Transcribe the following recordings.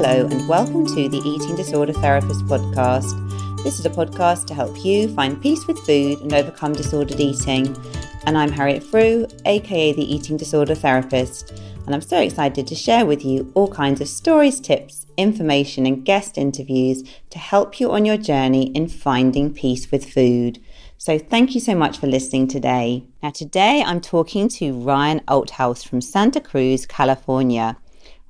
Hello and welcome to the Eating Disorder Therapist podcast. This is a podcast to help you find peace with food and overcome disordered eating. And I'm Harriet Frew, aka the Eating Disorder Therapist. And I'm so excited to share with you all kinds of stories, tips, information and guest interviews to help you on your journey in finding peace with food. So thank you so much for listening today. Now today I'm talking to Ryan Althaus from Santa Cruz, California.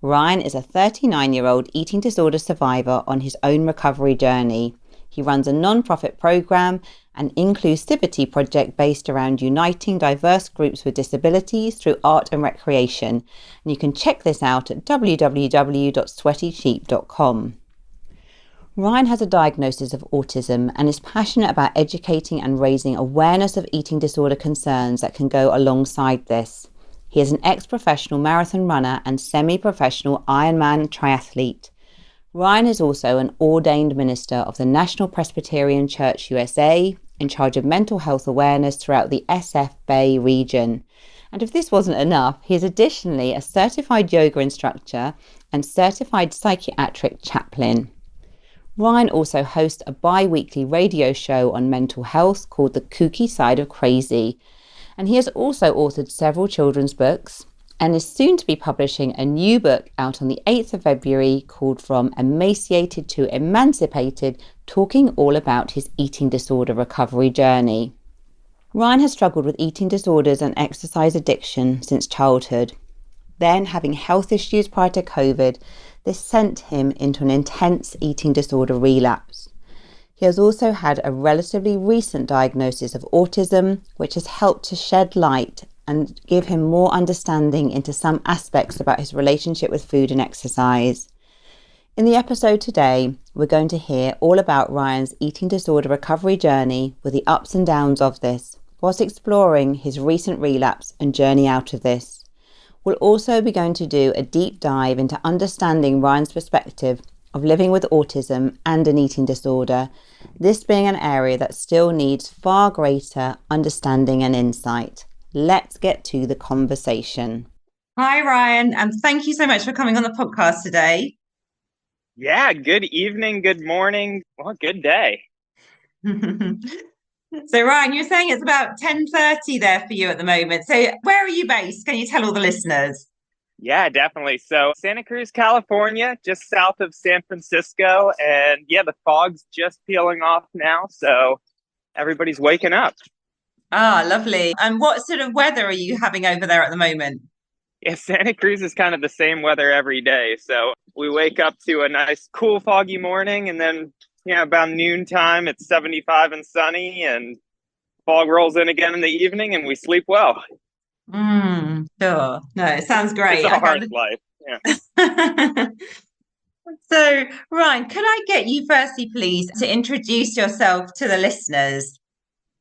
Ryan is a 39-year-old eating disorder survivor on his own recovery journey. He runs a non-profit program, an inclusivity project based around uniting diverse groups with disabilities through art and recreation. And you can check this out at www.sweatysheep.com. Ryan has a diagnosis of autism and is passionate about educating and raising awareness of eating disorder concerns that can go alongside this. He is an ex-professional marathon runner and semi-professional Ironman Triathlete. Ryan is also an ordained minister of the National Presbyterian Church USA, in charge of mental health awareness throughout the SF Bay region. And if this wasn't enough, he is additionally a certified yoga instructor and certified psychiatric chaplain. Ryan also hosts a bi-weekly radio show on mental health called the Kooky Side of Crazy. And he has also authored several children's books and is soon to be publishing a new book out on the 8th of February called From Emaciated to Emancipated, talking all about his eating disorder recovery journey. Ryan has struggled with eating disorders and exercise addiction since childhood. Then, having health issues prior to COVID, this sent him into an intense eating disorder relapse. He has also had a relatively recent diagnosis of autism, which has helped to shed light and give him more understanding into some aspects about his relationship with food and exercise. In the episode today, we're going to hear all about Ryan's eating disorder recovery journey with the ups and downs of this, whilst exploring his recent relapse and journey out of this. We'll also be going to do a deep dive into understanding Ryan's perspective of living with autism and an eating disorder, this being an area that still needs far greater understanding and insight. Let's get to the conversation. Hi, Ryan, and thank you so much for coming on the podcast today. Yeah, good evening, good morning, well, good day. So, Ryan, you're saying it's about 10:30 there for you at the moment. So where are you based? Can you tell all the listeners? Yeah, definitely. So Santa Cruz, California, just south of San Francisco. And yeah, the fog's just peeling off now. So everybody's waking up. Ah, lovely. And what sort of weather are you having over there at the moment? Yeah, Santa Cruz is kind of the same weather every day. So we wake up to a nice, cool, foggy morning. And then, about noontime, it's 75 and sunny. And fog rolls in again in the evening and we sleep well. Sure. No, it sounds great. It's a hard life. Yeah. So, Ryan, could I get you firstly, please, to introduce yourself to the listeners?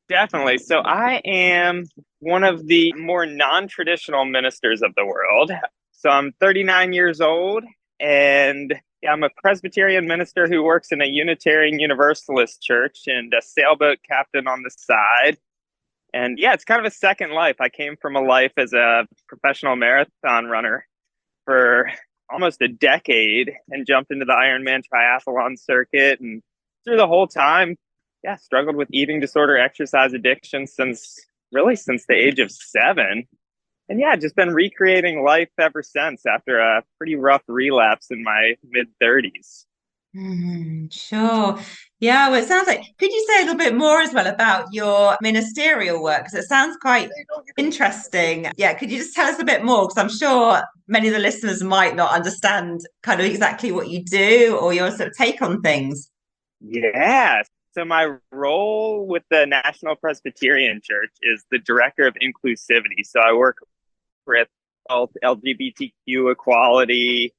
Definitely. So I am one of the more non-traditional ministers of the world. So I'm 39 years old and I'm a Presbyterian minister who works in a Unitarian Universalist church and a sailboat captain on the side. And yeah, it's kind of a second life. I came from a life as a professional marathon runner for almost a decade and jumped into the Ironman Triathlete circuit. And through the whole time, struggled with eating disorder, exercise addiction since the age of 7. And just been recreating life ever since after a pretty rough relapse in my mid-30s. Sure. Yeah, well, it sounds like, could you say a little bit more as well about your ministerial work? Because it sounds quite interesting. Yeah, could you just tell us a bit more? Because I'm sure many of the listeners might not understand kind of exactly what you do or your sort of take on things. Yeah. So my role with the National Presbyterian Church is the director of inclusivity. So I work with LGBTQ equality,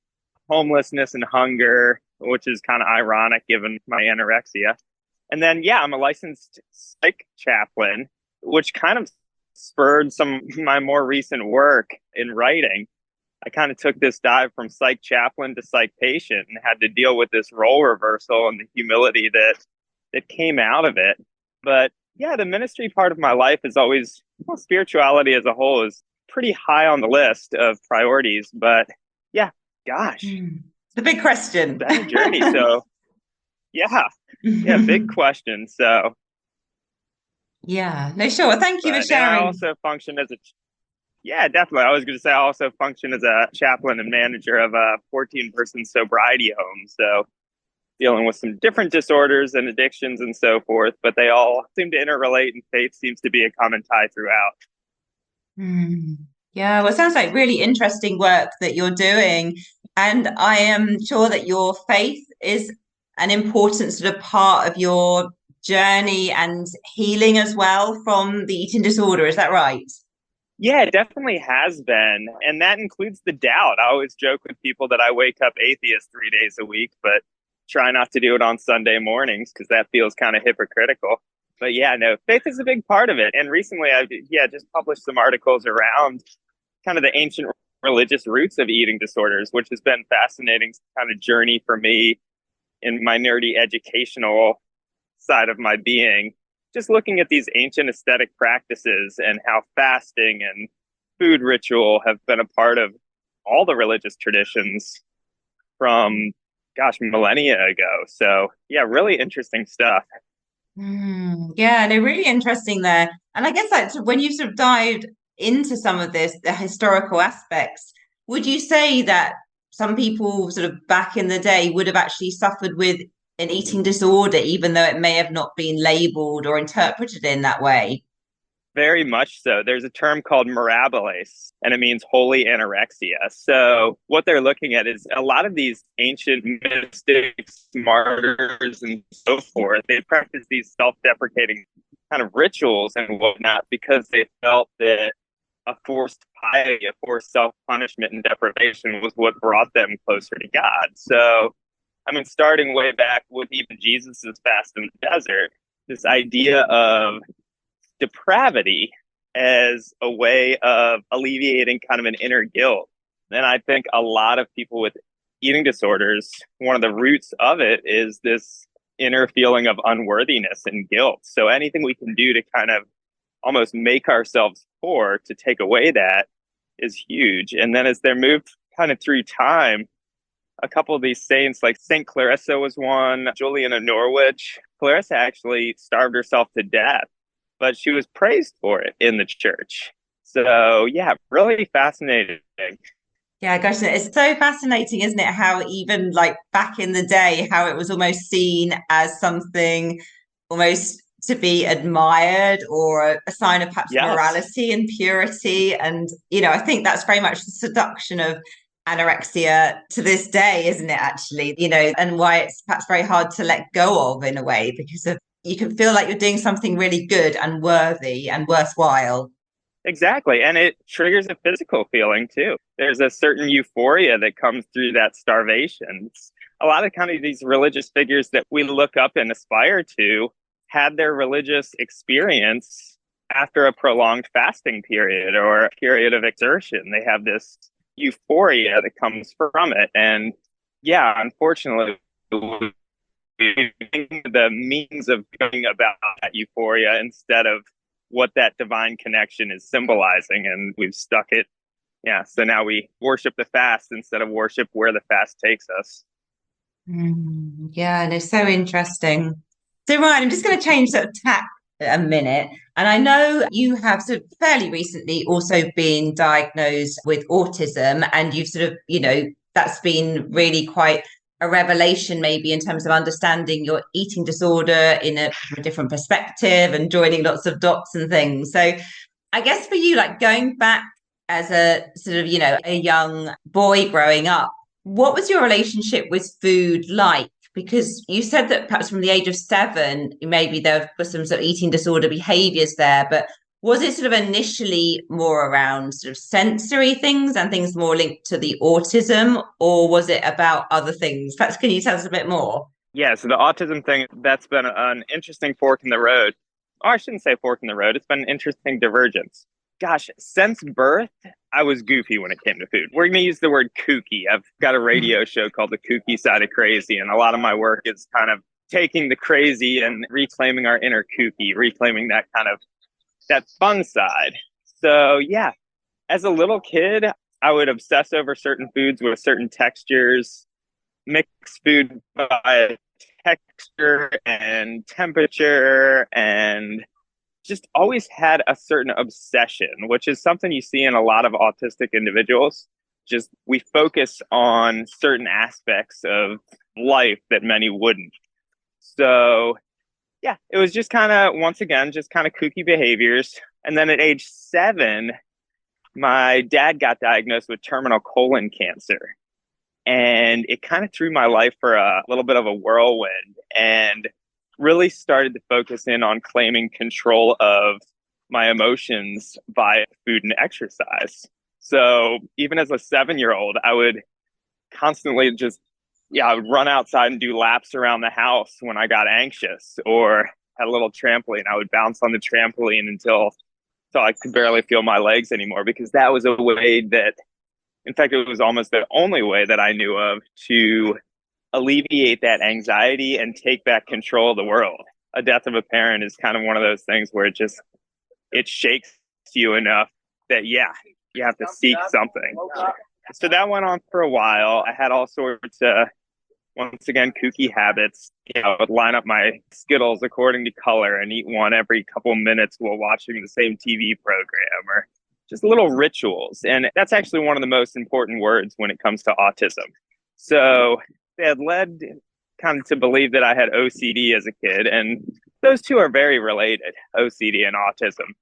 homelessness and hunger, which is kind of ironic given my anorexia. And then, I'm a licensed psych chaplain, which kind of spurred some of my more recent work in writing. I kind of took this dive from psych chaplain to psych patient and had to deal with this role reversal and the humility that came out of it. But the ministry part of my life is always, spirituality as a whole is pretty high on the list of priorities. But gosh. The big question. It's been a journey. So big question. So yeah, no, sure. Well, thank you for and I sharing. also function as definitely. I was going to say I also function as a chaplain and manager of a 14-person sobriety home. So dealing with some different disorders and addictions and so forth, but they all seem to interrelate, and faith seems to be a common tie throughout. Yeah, well, it sounds like really interesting work that you're doing. And I am sure that your faith is an important sort of part of your journey and healing as well from the eating disorder. Is that right? Yeah, it definitely has been. And that includes the doubt. I always joke with people that I wake up atheist 3 days a week, but try not to do it on Sunday mornings because that feels kind of hypocritical. But yeah, no, faith is a big part of it. And recently I've just published some articles around kind of the ancient religious roots of eating disorders, which has been fascinating kind of journey for me in my nerdy educational side of my being. Just looking at these ancient aesthetic practices and how fasting and food ritual have been a part of all the religious traditions from, millennia ago. So yeah, really interesting stuff. Yeah, no, really interesting there. And I guess that when you sort of dived into some of this, the historical aspects, would you say that some people sort of back in the day would have actually suffered with an eating disorder, even though it may have not been labeled or interpreted in that way? Very much so. There's a term called mirabilis, and it means holy anorexia. So what they're looking at is a lot of these ancient mystics, martyrs, and so forth. They practice these self-deprecating kind of rituals and whatnot because they felt that a forced piety, a forced self-punishment and deprivation was what brought them closer to God. So, I mean, starting way back with even Jesus's fast in the desert, this idea of depravity as a way of alleviating kind of an inner guilt. And I think a lot of people with eating disorders, one of the roots of it is this inner feeling of unworthiness and guilt. So anything we can do to kind of almost make ourselves poor to take away that is huge. And then as they're moved kind of through time, a couple of these saints, like Saint Clarissa was one, Julian of Norwich. Clarissa actually starved herself to death, but she was praised for it in the church. So yeah, really fascinating. Yeah, gosh, it's so fascinating, isn't it? How even like back in the day, how it was almost seen as something almost to be admired or a sign of perhaps morality and purity. And, I think that's very much the seduction of anorexia to this day, isn't it, actually? And why it's perhaps very hard to let go of in a way, because of you can feel like you're doing something really good and worthy and worthwhile. Exactly. And it triggers a physical feeling too. There's a certain euphoria that comes through that starvation. A lot of kind of these religious figures that we look up and aspire to had their religious experience after a prolonged fasting period or a period of exertion. They have this euphoria that comes from it. And yeah, unfortunately, the means of going about that euphoria instead of what that divine connection is symbolizing, and we've stuck it. Yeah, so now we worship the fast instead of worship where the fast takes us. Yeah, and it's so interesting. So, Ryan, I'm just going to change sort of tack a minute. And I know you have sort of fairly recently also been diagnosed with autism, and you've sort of, that's been really quite a revelation maybe in terms of understanding your eating disorder in a different perspective and joining lots of dots and things. So I guess for you, like going back as a sort of, a young boy growing up, what was your relationship with food like? Because you said that perhaps from the age of 7, maybe there was some sort of eating disorder behaviors there, but was it sort of initially more around sort of sensory things and things more linked to the autism, or was it about other things? Perhaps can you tell us a bit more? Yeah, so the autism thing, that's been an interesting fork in the road. Oh, I shouldn't say fork in the road. It's been an interesting divergence. Gosh, since birth, I was goofy when it came to food. We're going to use the word kooky. I've got a radio show called The Kooky Side of Crazy, and a lot of my work is kind of taking the crazy and reclaiming our inner kooky, reclaiming that kind of that fun side. So yeah, as a little kid, I would obsess over certain foods with certain textures. mix food by texture and temperature, and just always had a certain obsession, which is something you see in a lot of autistic individuals. Just we focus on certain aspects of life that many wouldn't. So yeah, it was just kind of, once again, just kind of kooky behaviors. And then at age 7, my dad got diagnosed with terminal colon cancer. And it kind of threw my life for a little bit of a whirlwind, and really started to focus in on claiming control of my emotions via food and exercise. So even as a 7-year-old, I would constantly I would run outside and do laps around the house when I got anxious, or had a little trampoline. I would bounce on the trampoline until I could barely feel my legs anymore, because that was a way that, in fact, it was almost the only way that I knew of to alleviate that anxiety and take back control of the world. A death of a parent is kind of one of those things where it shakes you enough that, you have to seek something. So that went on for a while. I had all sorts of, once again, kooky habits. I would line up my Skittles according to color and eat one every couple minutes while watching the same TV program, or just little rituals. And that's actually one of the most important words when it comes to autism. So they had led kind of to believe that I had OCD as a kid, and those two are very related, OCD and autism.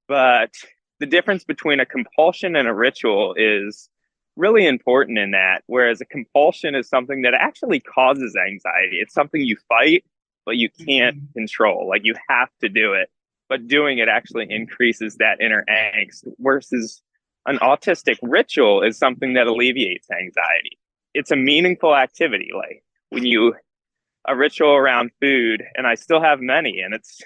But the difference between a compulsion and a ritual is really important in that, whereas a compulsion is something that actually causes anxiety. It's something you fight, but you can't control. Like, you have to do it, but doing it actually increases that inner angst, versus an autistic ritual is something that alleviates anxiety. It's a meaningful activity. Like a ritual around food, and I still have many, and it's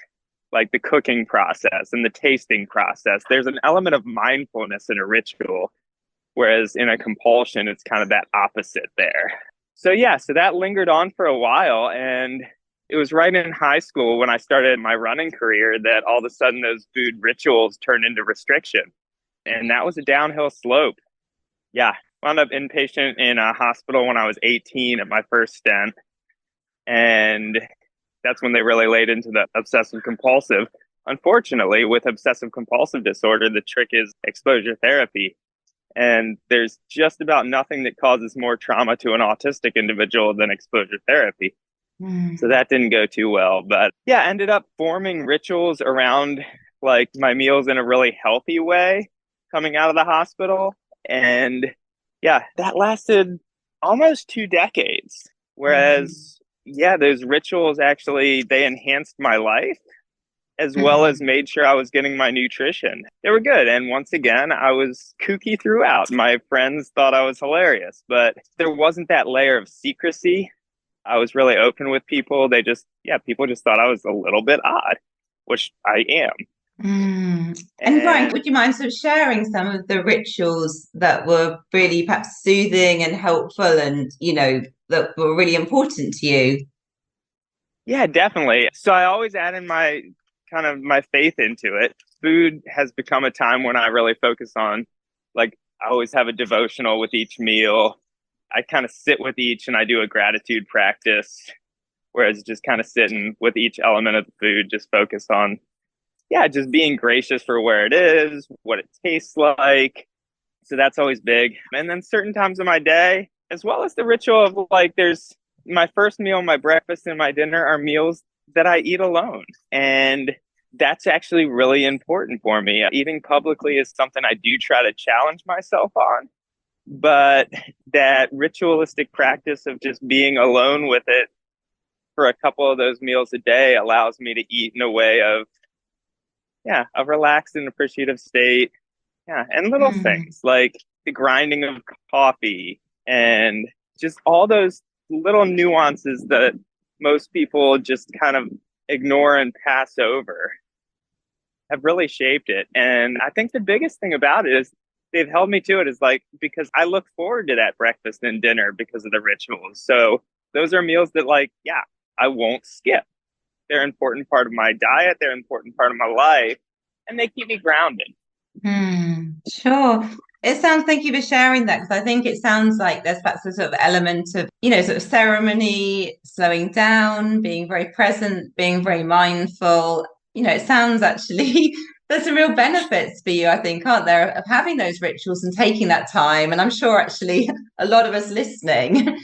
like the cooking process and the tasting process. There's an element of mindfulness in a ritual, whereas in a compulsion, it's kind of that opposite there. So that lingered on for a while, and it was right in high school when I started my running career that all of a sudden those food rituals turned into restriction. And that was a downhill slope. Wound up inpatient in a hospital when I was 18 at my first stent. And that's when they really laid into the obsessive compulsive. Unfortunately, with obsessive compulsive disorder, the trick is exposure therapy. And there's just about nothing that causes more trauma to an autistic individual than exposure therapy. So that didn't go too well. But ended up forming rituals around like my meals in a really healthy way coming out of the hospital. And that lasted almost 2 decades. Whereas, those rituals actually, they enhanced my life, as well as made sure I was getting my nutrition. They were good. And once again, I was kooky throughout. My friends thought I was hilarious, but there wasn't that layer of secrecy. I was really open with people. People just thought I was a little bit odd, which I am. And Ryan, would you mind sort of sharing some of the rituals that were really perhaps soothing and helpful, and, that were really important to you? Yeah, definitely. So I always add in my faith into it. Food has become a time when I really focus on, like, I always have a devotional with each meal. I kind of sit with each and I do a gratitude practice, whereas just kind of sitting with each element of the food, just focus on, just being gracious for where it is, what it tastes like. So that's always big. And then certain times of my day, as well as the ritual of, like, there's my first meal, my breakfast, and my dinner are meals that I eat alone. And that's actually really important for me. Eating publicly is something I do try to challenge myself on. But that ritualistic practice of just being alone with it for a couple of those meals a day allows me to eat in a way of, a relaxed and appreciative state. And little things like the grinding of coffee and just all those little nuances that most people just kind of ignore and pass over have really shaped it. And I think the biggest thing about it is they've held me to it, is like, because I look forward to that breakfast and dinner because of the rituals. So those are meals that, like, I won't skip. They're an important part of my diet. They're an important part of my life, and they keep me grounded. Sure. Thank you for sharing that, because I think it sounds like there's that sort of element of, sort of ceremony, slowing down, being very present, being very mindful. It sounds actually there's some real benefits for you, I think, aren't there, of having those rituals and taking that time. And I'm sure actually a lot of us listening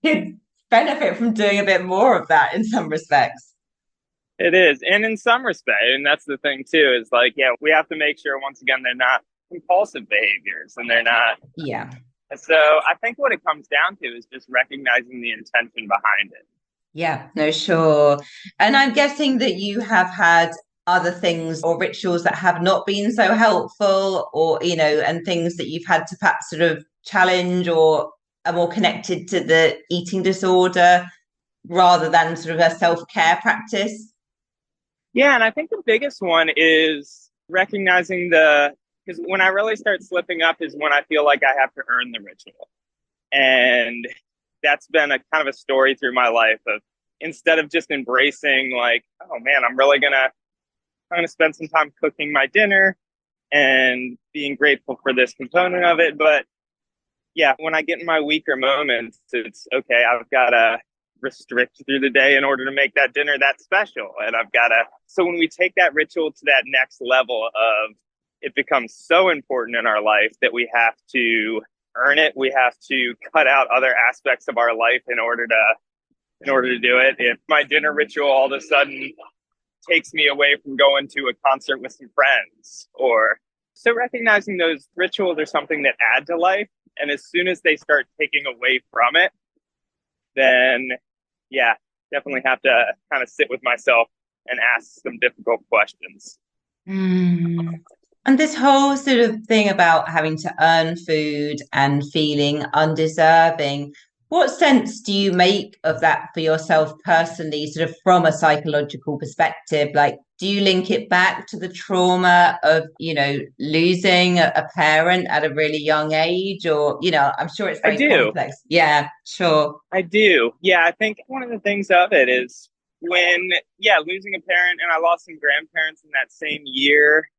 could benefit from doing a bit more of that in some respects. It is. And in some respect, and that's the thing too, is like, yeah, we have to make sure, once again, they're not compulsive behaviors and they're not. Yeah. So I think what it comes down to is just recognizing the intention behind it. Yeah, no, sure. And I'm guessing that you have had other things or rituals that have not been so helpful, or, and things that you've had to perhaps sort of challenge or are more connected to the eating disorder rather than sort of a self-care practice. Yeah, and I think the biggest one is recognizing because when I really start slipping up is when I feel like I have to earn the ritual. And that's been a kind of a story through my life of, instead of just embracing like, oh man, I'm gonna spend some time cooking my dinner and being grateful for this component of it. But yeah, when I get in my weaker moments, it's okay, I've gotta restrict through the day in order to make that dinner that special. And so when we take that ritual to that next level of, it becomes so important in our life that we have to earn it. We have to cut out other aspects of our life in order to do it. If my dinner ritual all of a sudden takes me away from going to a concert with some friends, so recognizing those rituals are something that add to life. And as soon as they start taking away from it, then yeah, definitely have to kind of sit with myself and ask some difficult questions. And this whole sort of thing about having to earn food and feeling undeserving, what sense do you make of that for yourself personally, sort of from a psychological perspective? Like, do you link it back to the trauma of, losing a parent at a really young age? Or, I'm sure it's very complex. Yeah, sure. I do. Yeah, I think one of the things of it is losing a parent, and I lost some grandparents in that same year,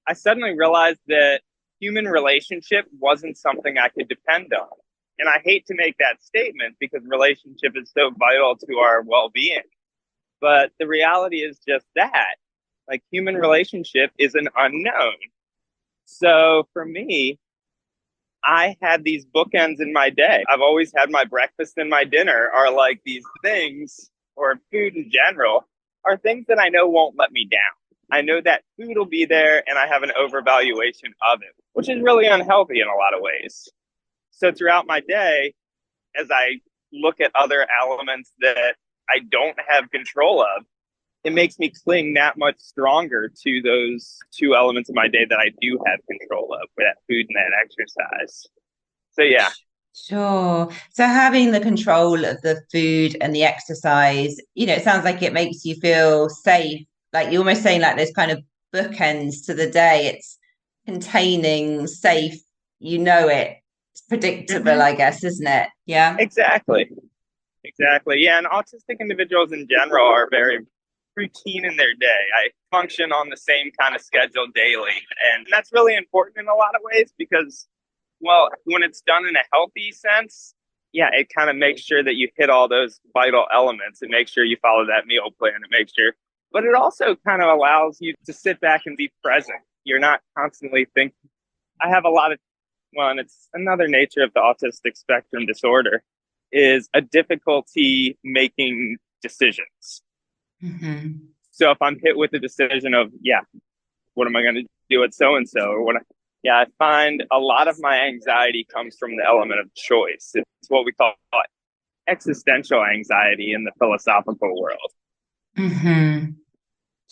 I suddenly realized that human relationship wasn't something I could depend on. And I hate to make that statement because relationship is so vital to our well-being. But the reality is just that. Like, human relationship is an unknown. So for me, I had these bookends in my day. I've always had my breakfast and my dinner are like these things, or food in general, are things that I know won't let me down. I know that food will be there, and I have an overvaluation of it, which is really unhealthy in a lot of ways. So throughout my day, as I look at other elements that I don't have control of, it makes me cling that much stronger to those two elements of my day that I do have control of, that food and that exercise. So yeah. Sure. So having the control of the food and the exercise, it sounds like it makes you feel safe. Like, you're almost saying like there's kind of bookends to the day. It's containing, safe, it's predictable, I guess, isn't it? Yeah. Exactly. Yeah. And autistic individuals in general are very routine in their day. I function on the same kind of schedule daily. And that's really important in a lot of ways because, well, when it's done in a healthy sense, yeah, it kind of makes sure that you hit all those vital elements. It makes sure you follow that meal plan. But it also kind of allows you to sit back and be present. You're not constantly thinking. I have and it's another nature of the autistic spectrum disorder, is a difficulty making decisions. Mm-hmm. So if I'm hit with the decision of, what am I going to do at so-and-so? Or I find a lot of my anxiety comes from the element of choice. It's what we call existential anxiety in the philosophical world. Mm-hmm.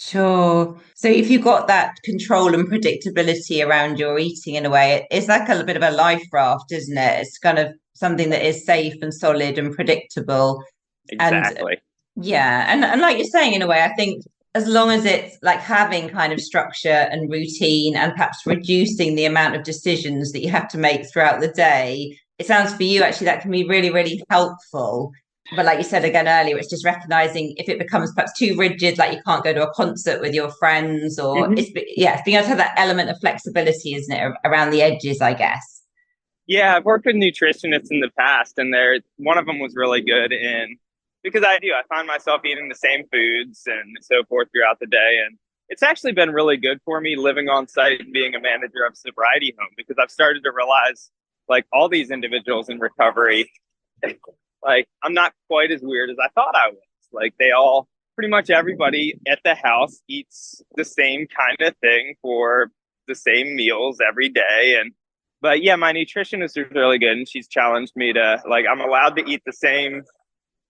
Sure. So if you've got that control and predictability around your eating in a way, it's like a bit of a life raft, isn't it? It's kind of something that is safe and solid and predictable. Exactly. And like you're saying, in a way, I think as long as it's like having kind of structure and routine and perhaps reducing the amount of decisions that you have to make throughout the day, it sounds for you actually that can be really, really helpful. But like you said again earlier, it's just recognizing if it becomes perhaps too rigid, like you can't go to a concert with your friends, or it's being able to have that element of flexibility, isn't it, around the edges, I guess. Yeah, I've worked with nutritionists in the past, and one of them was really good because I find myself eating the same foods and so forth throughout the day. And it's actually been really good for me living on site and being a manager of sobriety home, because I've started to realize, like, all these individuals in recovery, like, I'm not quite as weird as I thought I was. Like, pretty much everybody at the house eats the same kind of thing for the same meals every day. But yeah, my nutritionist is really good, and she's challenged me to, like, I'm allowed to eat the same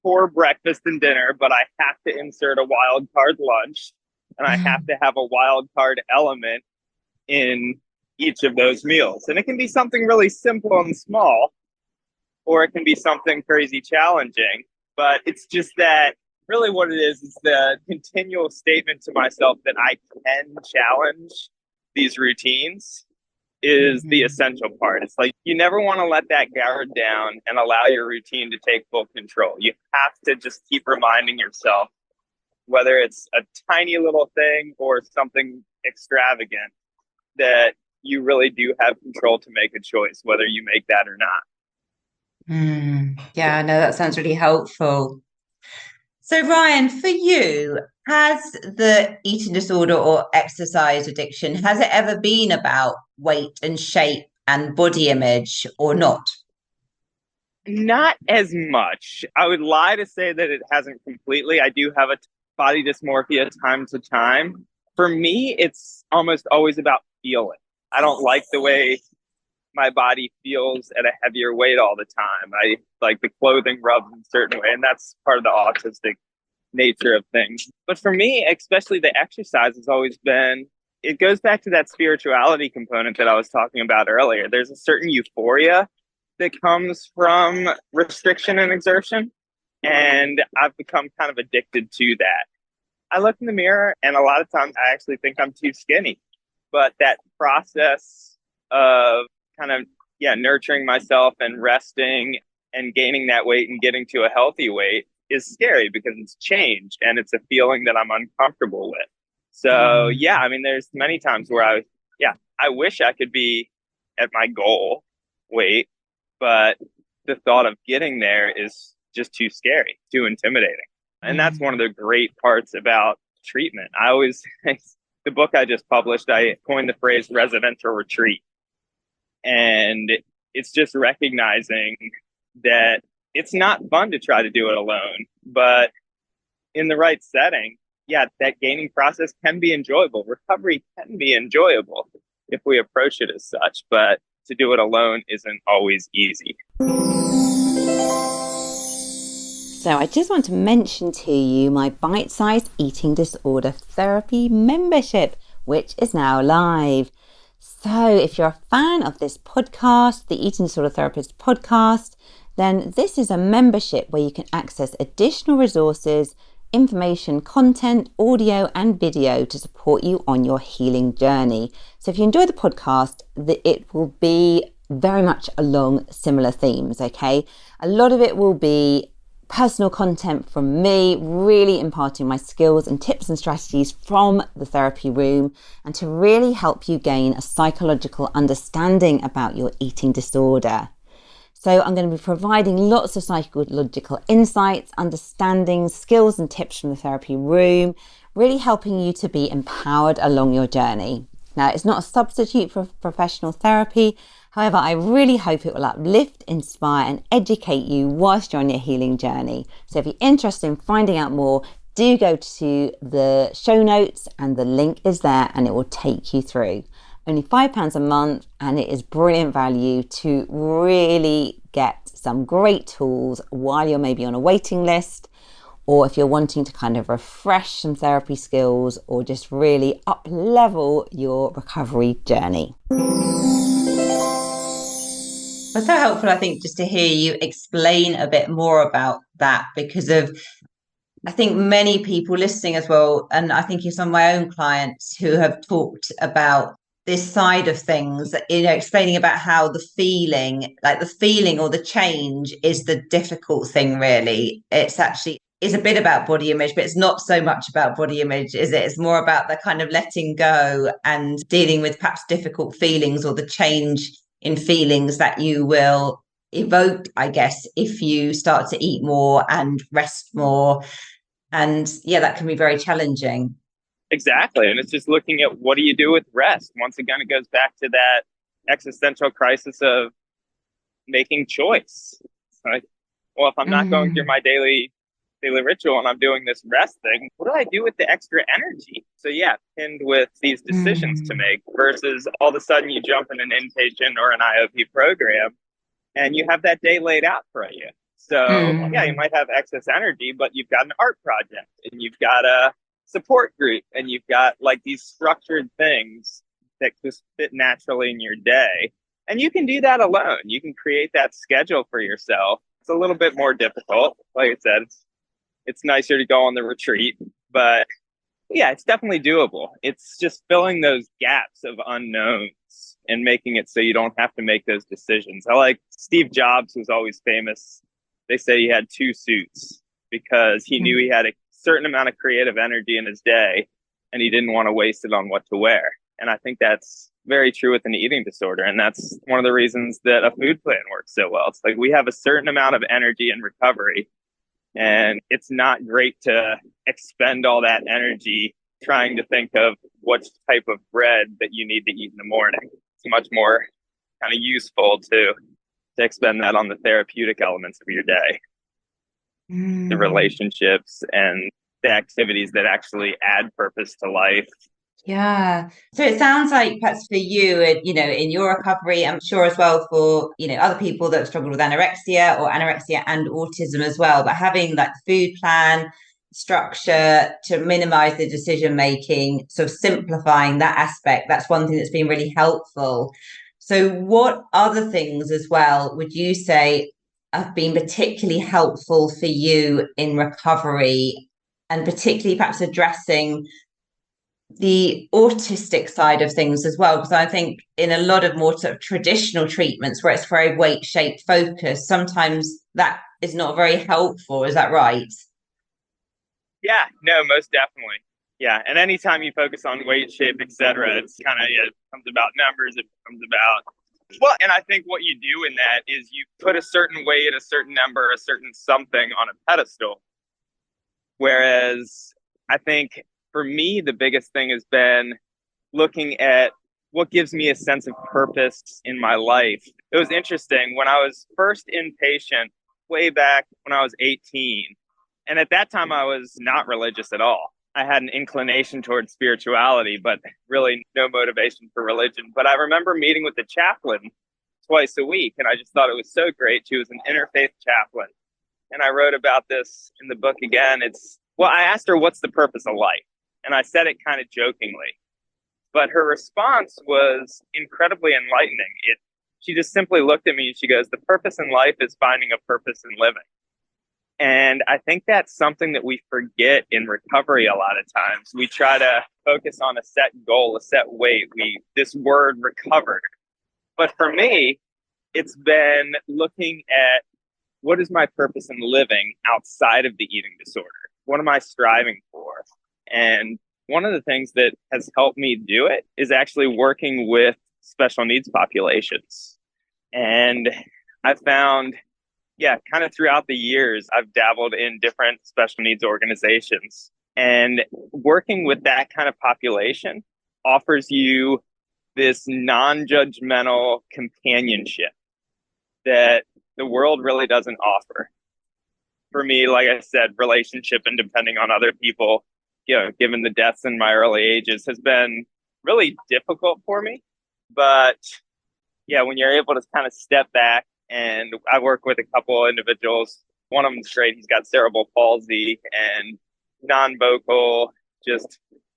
for breakfast and dinner, but I have to insert a wild card lunch, and I have to have a wild card element in each of those meals. And it can be something really simple and small, or it can be something crazy challenging. But it's just that really what it is the continual statement to myself that I can challenge these routines is the essential part. It's like, you never want to let that guard down and allow your routine to take full control. You have to just keep reminding yourself, whether it's a tiny little thing or something extravagant, that you really do have control to make a choice, whether you make that or not. Yeah, no, that sounds really helpful. So Ryan, for you, has the eating disorder or exercise addiction, has it ever been about weight and shape and body image, or not? Not as much. I would lie to say that it hasn't completely. I do have a body dysmorphia time to time. For me, it's almost always about feeling. I don't like the way my body feels at a heavier weight all the time. I like the clothing rubs in a certain way, and that's part of the autistic nature of things. But for me, especially, the exercise has always been, it goes back to that spirituality component that I was talking about earlier. There's a certain euphoria that comes from restriction and exertion, and I've become kind of addicted to that. I look in the mirror, and a lot of times I actually think I'm too skinny, but that process of kind of, nurturing myself and resting and gaining that weight and getting to a healthy weight is scary, because it's change and it's a feeling that I'm uncomfortable with. So there's many times where I wish I could be at my goal weight, but the thought of getting there is just too scary, too intimidating. And that's one of the great parts about treatment. The book I just published, I coined the phrase residential retreat. And it's just recognizing that it's not fun to try to do it alone, but in the right setting, that gaining process can be enjoyable. Recovery can be enjoyable if we approach it as such, but to do it alone isn't always easy. So I just want to mention to you my bite-sized eating disorder therapy membership, which is now live. So if you're a fan of this podcast, the Eating Disorder Therapist podcast, then this is a membership where you can access additional resources, information, content, audio and video to support you on your healing journey. So if you enjoy the podcast, it will be very much along similar themes, okay? A lot of it will be personal content from me, really imparting my skills and tips and strategies from the therapy room, and to really help you gain a psychological understanding about your eating disorder. So I'm going to be providing lots of psychological insights, understandings, skills and tips from the therapy room, really helping you to be empowered along your journey. Now, it's not a substitute for professional therapy. However, I really hope it will uplift, inspire and educate you whilst you're on your healing journey. So if you're interested in finding out more, do go to the show notes and the link is there and it will take you through. Only £5 a month, and it is brilliant value to really get some great tools while you're maybe on a waiting list, or if you're wanting to kind of refresh some therapy skills or just really up level your recovery journey. It's so helpful, I think, just to hear you explain a bit more about that, because I think many people listening as well, and I think of some of my own clients who have talked about this side of things, explaining about how the feeling or the change is the difficult thing, really. It's a bit about body image, but it's not so much about body image, is it? It's more about the kind of letting go and dealing with perhaps difficult feelings or the change in feelings that you will evoke, I guess, if you start to eat more and rest more. And yeah, that can be very challenging. Exactly. And it's just looking at what do you do with rest? Once again, it goes back to that existential crisis of making choice. Like, well, if I'm not going through my daily ritual and I'm doing this rest thing, what do I do with the extra energy? So yeah, pinned with these decisions to make versus all of a sudden you jump in an inpatient or an IOP program and you have that day laid out for you. So yeah, you might have excess energy, but you've got an art project and you've got a support group and you've got like these structured things that just fit naturally in your day. And you can do that alone. You can create that schedule for yourself. It's a little bit more difficult. Like I said, it's nicer to go on the retreat, but yeah, it's definitely doable. It's just filling those gaps of unknowns and making it so you don't have to make those decisions. I like Steve Jobs was always famous. They say he had 2 suits because he knew he had a certain amount of creative energy in his day and he didn't want to waste it on what to wear. And I think that's very true with an eating disorder. And that's one of the reasons that a food plan works so well. It's like we have a certain amount of energy in recovery, and it's not great to expend all that energy trying to think of what type of bread that you need to eat in the morning. It's much more kind of useful to expend that on the therapeutic elements of your day, the relationships and the activities that actually add purpose to life. Yeah. So it sounds like perhaps for you, in your recovery, I'm sure as well for, other people that have struggled with anorexia or anorexia and autism as well, but having like the food plan, structure to minimize the decision making, sort of simplifying that aspect, that's one thing that's been really helpful. So what other things as well would you say have been particularly helpful for you in recovery, and particularly perhaps addressing the autistic side of things as well? Because I think in a lot of more sort of traditional treatments where it's very weight shaped focus, sometimes that is not very helpful. Is that right? Yeah, no, most definitely. Yeah. And anytime you focus on weight shape, etc., it's kind of, it becomes about numbers. It becomes about, well, and I think what you do in that is you put a certain weight, a certain number, a certain something on a pedestal. Whereas I think for me, the biggest thing has been looking at what gives me a sense of purpose in my life. It was interesting when I was first inpatient way back when I was 18. And at that time, I was not religious at all. I had an inclination towards spirituality, but really no motivation for religion. But I remember meeting with the chaplain twice a week, and I just thought it was so great. She was an interfaith chaplain. And I wrote about this in the book again. I asked her, what's the purpose of life? And I said it kind of jokingly. But her response was incredibly enlightening. She just simply looked at me and she goes, the purpose in life is finding a purpose in living. And I think that's something that we forget in recovery a lot of times. We try to focus on a set goal, a set weight, this word recovered. But for me, it's been looking at what is my purpose in living outside of the eating disorder? What am I striving for? And one of the things that has helped me do it is actually working with special needs populations. And I found, kind of throughout the years, I've dabbled in different special needs organizations. And working with that kind of population offers you this non-judgmental companionship that the world really doesn't offer. For me, like I said, relationship and depending on other people, given the deaths in my early ages, has been really difficult for me. But when you're able to kind of step back, and I work with a couple of individuals, one of them's straight, he's got cerebral palsy and non-vocal,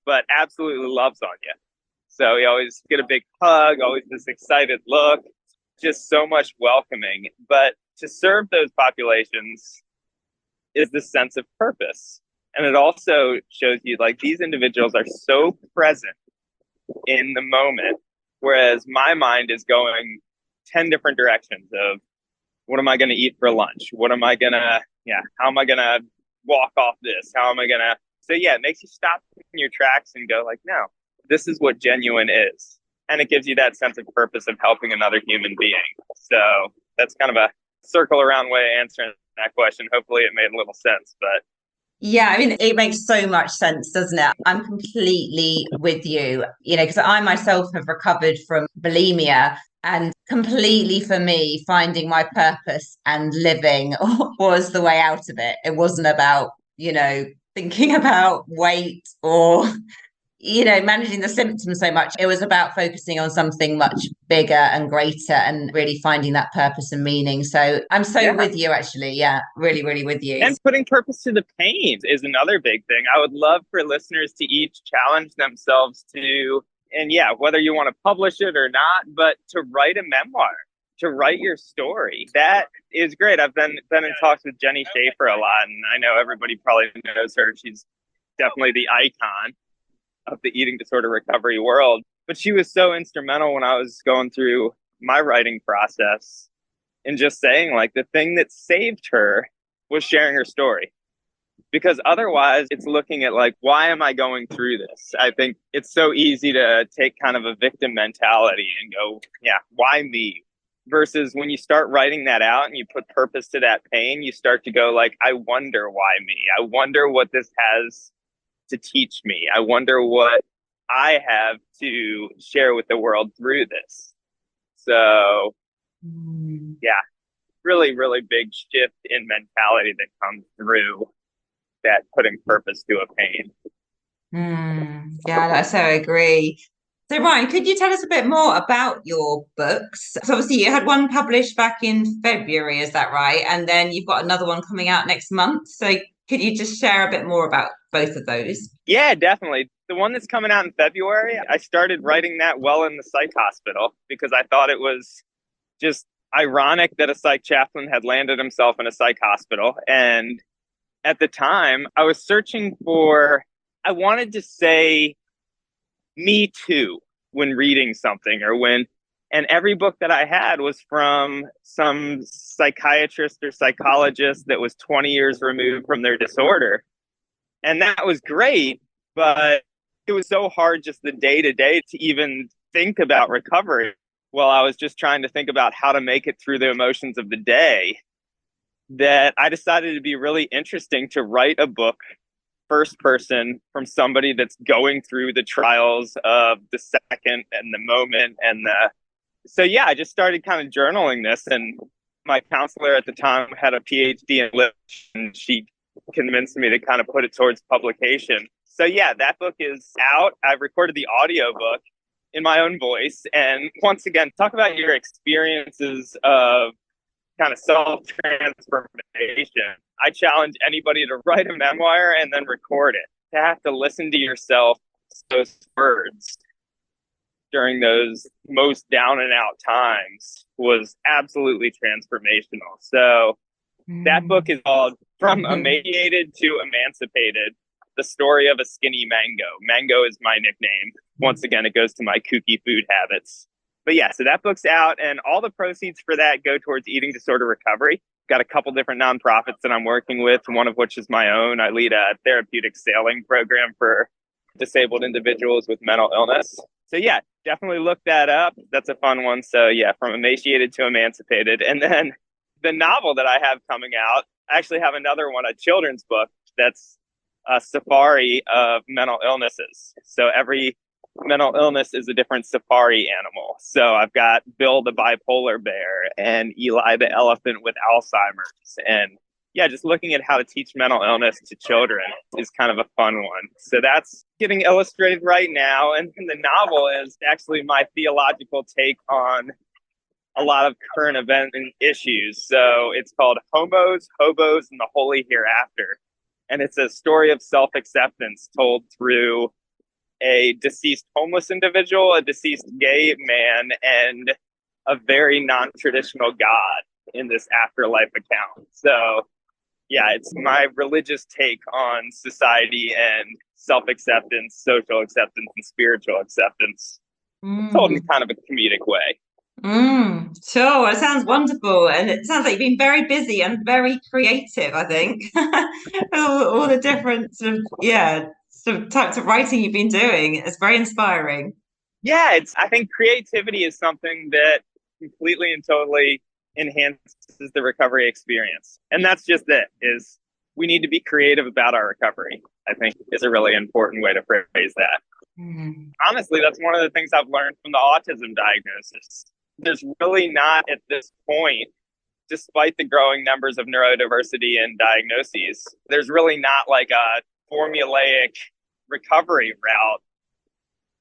but absolutely loves on you. So you always get a big hug, always this excited look, just so much welcoming. But to serve those populations is this sense of purpose. And it also shows you like these individuals are so present in the moment, whereas my mind is going 10 different directions of what am I going to eat for lunch? What am I going to, how am I going to walk off this? How am I going to? So it makes you stop in your tracks and go like, no, this is what genuine is. and it gives you that sense of purpose of helping another human being. So that's kind of a circle around way of answering that question. Hopefully it made a little sense, but yeah, I mean, it makes so much sense, doesn't it? I'm completely with you, because I myself have recovered from bulimia, and completely for me, finding my purpose and living was the way out of it. It wasn't about, thinking about weight or managing the symptoms so much. It was about focusing on something much bigger and greater and really finding that purpose and meaning. So I'm so with you, actually. Yeah, really, really with you. And putting purpose to the pain is another big thing. I would love for listeners to each challenge themselves to, and whether you want to publish it or not, but to write a memoir, to write your story. That is great. I've been in talks with Jenny Schaefer a lot, and I know everybody probably knows her. She's definitely the icon of the eating disorder recovery world. But she was so instrumental when I was going through my writing process and just saying, like, the thing that saved her was sharing her story. Because otherwise it's looking at, like, why am I going through this? I think it's so easy to take kind of a victim mentality and go, why me? Versus when you start writing that out and you put purpose to that pain, you start to go, like, I wonder why me? I wonder what this has to teach me. I wonder what I have to share with the world through this. So really, really big shift in mentality that comes through that putting purpose to a pain. I so agree. So Ryan, could you tell us a bit more about your books? So obviously you had one published back in February, is that right? And then you've got another one coming out next month. So could you just share a bit more about both of those? Yeah, definitely. The one that's coming out in February, I started writing that while in the psych hospital because I thought it was just ironic that a psych chaplain had landed himself in a psych hospital. And at the time, I was searching for, I wanted to say me too when reading something and every book that I had was from some psychiatrist or psychologist that was 20 years removed from their disorder. And that was great, but it was so hard just the day to day to even think about recovery while I was just trying to think about how to make it through the emotions of the day, that I decided it'd be really interesting to write a book first person from somebody that's going through the trials of the second and the moment. And I just started kind of journaling this. And my counselor at the time had a PhD in lit, and she convinced me to kind of put it towards publication. So that book is out. I've recorded the audiobook in my own voice. And once again, talk about your experiences of kind of self-transformation. I challenge anybody to write a memoir and then record it. To have to listen to yourself, those words during those most down and out times was absolutely transformational. So that book is called From Emaciated to Emancipated, the story of a skinny mango. Mango is my nickname. Once again, it goes to my kooky food habits. But so that book's out, and all the proceeds for that go towards eating disorder recovery. Got a couple different nonprofits that I'm working with, one of which is my own. I lead a therapeutic sailing program for disabled individuals with mental illness. So definitely look that up. That's a fun one. So From Emaciated to Emancipated. And then the novel that I have coming out, I actually have another one, a children's book that's a safari of mental illnesses. So every mental illness is a different safari animal. So I've got Bill the bipolar bear and Eli the elephant with Alzheimer's. And just looking at how to teach mental illness to children is kind of a fun one. So that's getting illustrated right now. And the novel is actually my theological take on a lot of current event and issues. So it's called Homos, Hobos, and the Holy Hereafter. And it's a story of self-acceptance told through a deceased homeless individual, a deceased gay man, and a very non-traditional God in this afterlife account. So it's my religious take on society and self-acceptance, social acceptance, and spiritual acceptance, told in kind of a comedic way. Sure, it sounds wonderful, and it sounds like you've been very busy and very creative, I think. all the different sort of types of writing you've been doing. It's very inspiring. Yeah, I think creativity is something that completely and totally enhances the recovery experience. And that's just it, is we need to be creative about our recovery, I think is a really important way to phrase that. Honestly, that's one of the things I've learned from the autism diagnosis. There's really not at this point, despite the growing numbers of neurodiversity and diagnoses, there's really not like a formulaic recovery route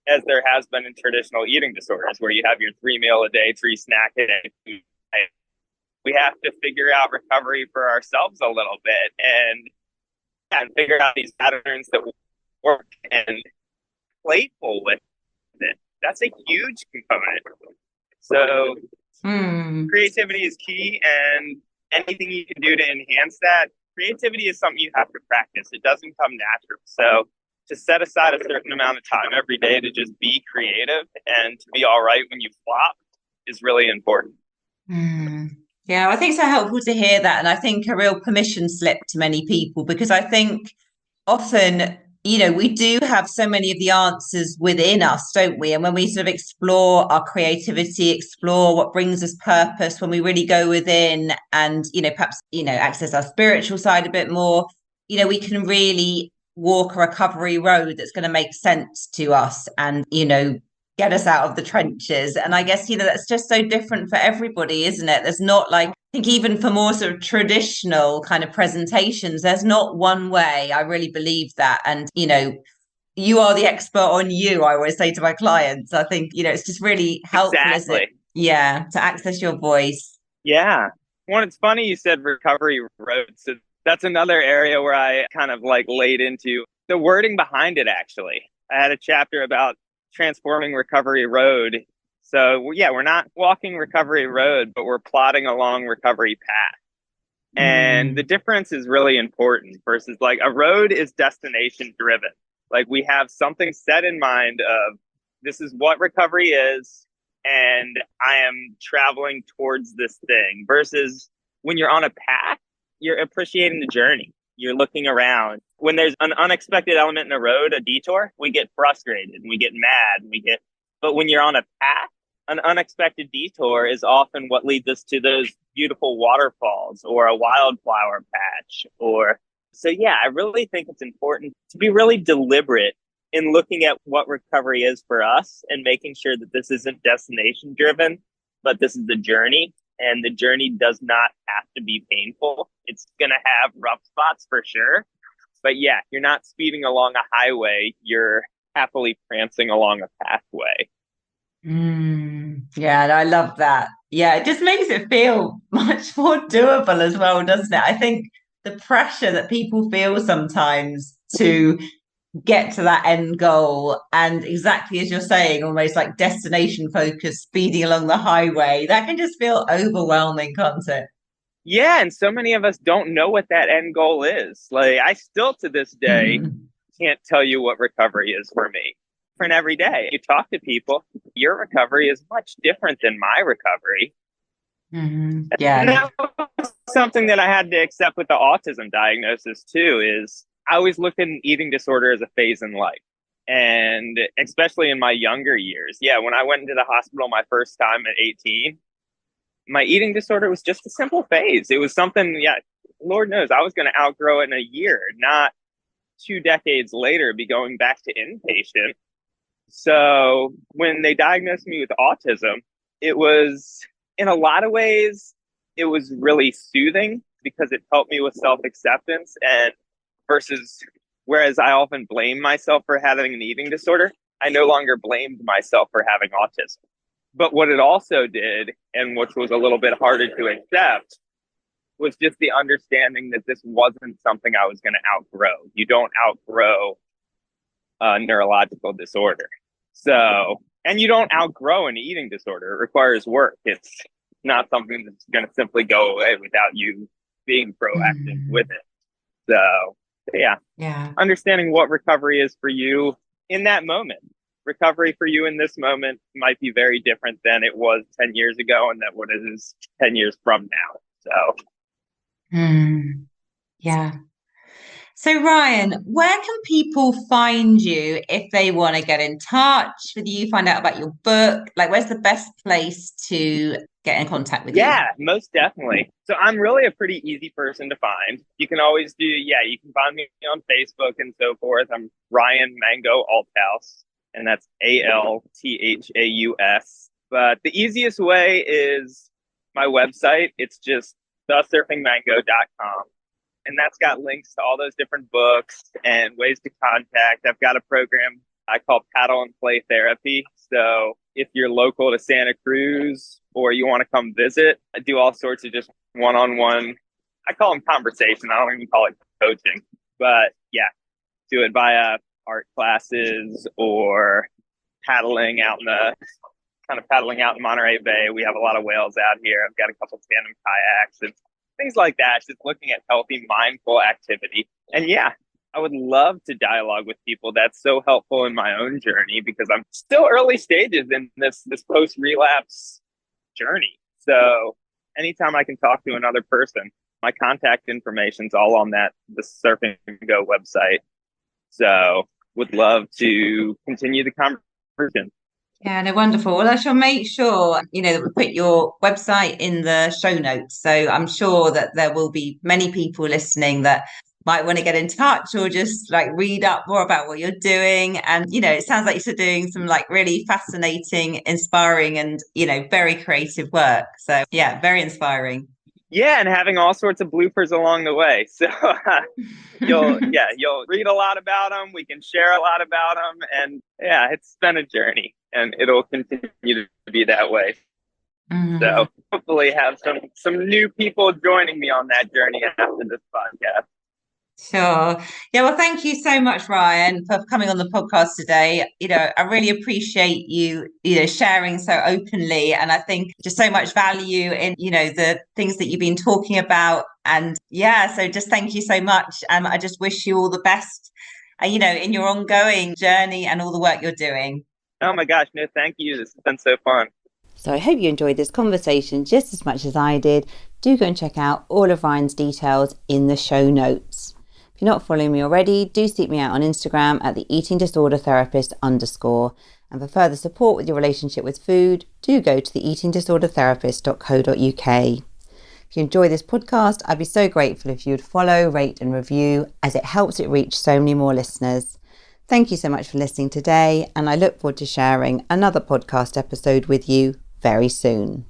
as there has been in traditional eating disorders, where you have your 3 meal a day, 3 snack a day. We have to figure out recovery for ourselves a little bit and figure out these patterns that work and playful with it. That's a huge component. So creativity is key, and anything you can do to enhance that. Creativity is something you have to practice. It doesn't come natural. So to set aside a certain amount of time every day to just be creative and to be all right when you flop is really important. Yeah, I think it's so helpful to hear that. And I think a real permission slip to many people, because I think often, we do have so many of the answers within us, don't we? And when we sort of explore our creativity, explore what brings us purpose, when we really go within and, perhaps, access our spiritual side a bit more, we can really walk a recovery road that's going to make sense to us and, get us out of the trenches. And I guess, that's just so different for everybody, isn't it? There's not like, I think even for more sort of traditional kind of presentations, there's not one way. I really believe that. And, you are the expert on you, I always say to my clients. I think, it's just really helpful, Exactly. isn't it? Yeah, to access your voice. Yeah. Well, it's funny you said recovery roads. So that's another area where I kind of like laid into the wording behind it, actually. I had a chapter about transforming recovery road. So yeah, we're not walking recovery road, but we're plotting along recovery path. And the difference is really important versus like a road is destination driven. Like we have something set in mind of this is what recovery is, and I am traveling towards this thing, versus when you're on a path, you're appreciating the journey. You're looking around. When there's an unexpected element in a road, a detour, we get frustrated, we get mad, but when you're on a path, an unexpected detour is often what leads us to those beautiful waterfalls or a wildflower patch. So yeah, I really think it's important to be really deliberate in looking at what recovery is for us and making sure that this isn't destination driven, but this is the journey. And the journey does not have to be painful. It's going to have rough spots for sure. But yeah, you're not speeding along a highway. You're happily prancing along a pathway. Yeah, I love that. Yeah, it just makes it feel much more doable as well, doesn't it? I think the pressure that people feel sometimes to get to that end goal, and exactly as you're saying, almost like destination focus, speeding along the highway, that can just feel overwhelming, can't it? Yeah, and so many of us don't know what that end goal is. Like I still to this day can't tell you what recovery is for me. Different every day. You talk to people, your recovery is much different than my recovery. Yeah. And that was something that I had to accept with the autism diagnosis too, is I always looked at an eating disorder as a phase in life. And especially in my younger years. Yeah, when I went into the hospital my first time at 18, my eating disorder was just a simple phase. It was something, yeah, Lord knows I was going to outgrow it in a year, not 2 decades later be going back to inpatient. So when they diagnosed me with autism, it was, in a lot of ways, it was really soothing because it helped me with self-acceptance, and whereas I often blame myself for having an eating disorder, I no longer blamed myself for having autism. But what it also did, and which was a little bit harder to accept, was just the understanding that this wasn't something I was going to outgrow. You don't outgrow a neurological disorder. So, and you don't outgrow an eating disorder. It requires work. It's not something that's going to simply go away without you being proactive with it. So, yeah. Understanding what recovery is for you in that moment. Recovery for you in this moment might be very different than it was 10 years ago and that what it is 10 years from now. So, yeah. So Ryan, where can people find you if they want to get in touch with you, find out about your book? Like, where's the best place to get in contact with you? Yeah, most definitely. So I'm really a pretty easy person to find. You can always you can find me on Facebook and so forth. I'm Ryan Mango Althaus, and that's Althaus. But the easiest way is my website. It's just thesurfingmango.com. And that's got links to all those different books and ways to contact. I've got a program I call Paddle and Play Therapy. So if you're local to Santa Cruz or you want to come visit, I do all sorts of just one-on-one. I call them conversation. I don't even call it coaching. But yeah, do it via art classes or paddling out in Monterey Bay. We have a lot of whales out here. I've got a couple tandem kayaks and things like that, just looking at healthy, mindful activity. And yeah, I would love to dialogue with people. That's so helpful in my own journey because I'm still early stages in this post-relapse journey. So anytime I can talk to another person, my contact information's all on the Surfing Go website. So would love to continue the conversation. Yeah, no, wonderful. Well, I shall make sure, that we put your website in the show notes. So I'm sure that there will be many people listening that might want to get in touch or just like read up more about what you're doing. And, it sounds like you're doing some like really fascinating, inspiring and, very creative work. So yeah, very inspiring. Yeah, and having all sorts of bloopers along the way. So you'll read a lot about them. We can share a lot about them. And yeah, it's been a journey and it'll continue to be that way. Mm-hmm. So hopefully have some new people joining me on that journey after this podcast. Sure. Yeah, well, thank you so much, Ryan, for coming on the podcast today. I really appreciate you, sharing so openly. And I think just so much value in, the things that you've been talking about. And yeah, so just thank you so much. And I just wish you all the best, in your ongoing journey and all the work you're doing. Oh my gosh, no, thank you. This has been so fun. So I hope you enjoyed this conversation just as much as I did. Do go and check out all of Ryan's details in the show notes. If you're not following me already, do seek me out on Instagram at the Eating Disorder Therapist _. And for further support with your relationship with food, do go to the eatingdisordertherapist.co.uk. If you enjoy this podcast, I'd be so grateful if you would follow, rate and review, as it helps it reach so many more listeners. Thank you so much for listening today, and I look forward to sharing another podcast episode with you very soon.